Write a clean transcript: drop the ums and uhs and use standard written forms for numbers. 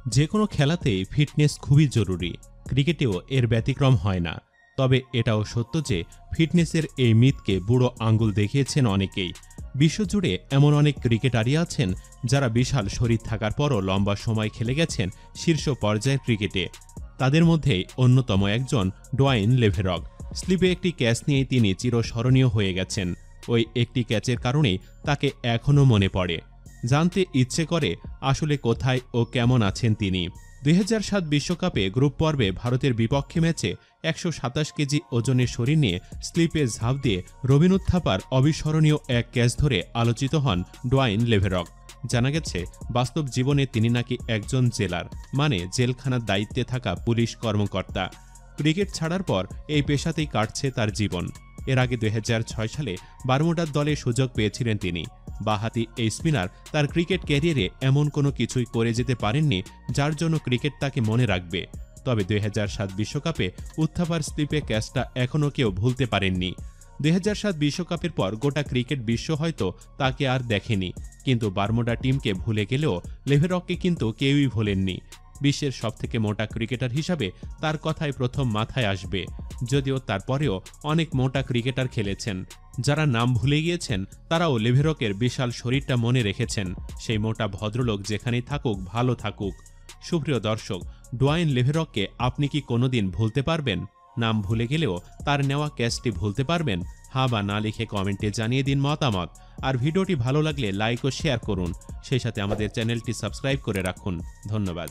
যে কোনো খেলাতেই ফিটনেস খুবই জরুরি, ক্রিকেটেও এর ব্যতিক্রম হয় না। তবে এটাও সত্য যে ফিটনেসের এই মিথকে বুড়ো আঙ্গুল দেখিয়েছেন অনেকেই। বিশ্বজুড়ে এমন অনেক ক্রিকেটারই আছেন যারা বিশাল শরীর থাকার পরও লম্বা সময় খেলে গেছেন শীর্ষ পর্যায়ের ক্রিকেটে। তাদের মধ্যেই অন্যতম একজন ডোয়াইন লেভেরক। স্লিপে একটি ক্যাচ নিয়ে তিনি চিরস্মরণীয় হয়ে গেছেন। ওই একটি ক্যাচের কারণেই তাকে এখনও মনে পড়ে। জানতে ইচ্ছে করে আসলে কোথায় ও কেমন আছেন তিনি। 2007 বিশ্বকাপে গ্রুপ পর্বে ভারতের বিপক্ষে ম্যাচে 127 কেজি ওজনের শরীর নিয়ে স্লিপে ঝাঁপ দিয়ে রবিন উত্থাপার অবিস্মরণীয় এক ক্যাচ ধরে আলোচিত হন ডোয়াইন লেভেরক। জানা গেছে বাস্তব জীবনে তিনি নাকি একজন জেলার, মানে জেলখানার দায়িত্বে থাকা পুলিশ কর্মকর্তা। ক্রিকেট ছাড়ার পর এই পেশাতেই কাটছে তার জীবন। এর আগে 2006 সালে বারমুডার দলে সুযোগ পেয়েছিলেন তিনি। বাঁহাতি এই স্পিনার তার ক্রিকেট ক্যারিয়ারে এমন কোনো কিছুই করে যেতে পারেননি যার জন্য ক্রিকেট তাকে মনে রাখবে। তবে 2007 বিশ্বকাপে উত্থাপার স্লিপে ক্যাচটা এখনও কেউ ভুলতে পারেননি। 2007 বিশ্বকাপের পর গোটা ক্রিকেট বিশ্ব হয়তো তাকে আর দেখেনি, কিন্তু বারমুডা টিমকে ভুলে গেলেও লেভেরককে কিন্তু কেউই ভোলেননি। বিশ্বের সবথেকে মোটা ক্রিকেটার হিসাবে তার কথাই প্রথম মাথায় আসবে, যদিও তারপরেও অনেক মোটা ক্রিকেটার খেলেছেন। যারা নাম ভুলে গিয়েছেন তারাও লেভেরকের বিশাল শরীরটা মনে রেখেছেন। সেই মোটা ভদ্রলোক যেখানেই থাকুক ভালো থাকুক। সুপ্রিয় দর্শক, ডোয়াইন লেভেরককে আপনি কি কোনোদিন ভুলতে পারবেন? নাম ভুলে গেলেও তার নেওয়া ক্যাচটি ভুলতে পারবেন? হ্যাঁ বা না লিখে কমেন্টে জানিয়ে দিন মতামত। আর ভিডিওটি ভালো লাগলে লাইক ও শেয়ার করুন। সেই সাথে আমাদের চ্যানেলটি সাবস্ক্রাইব করে রাখুন। ধন্যবাদ।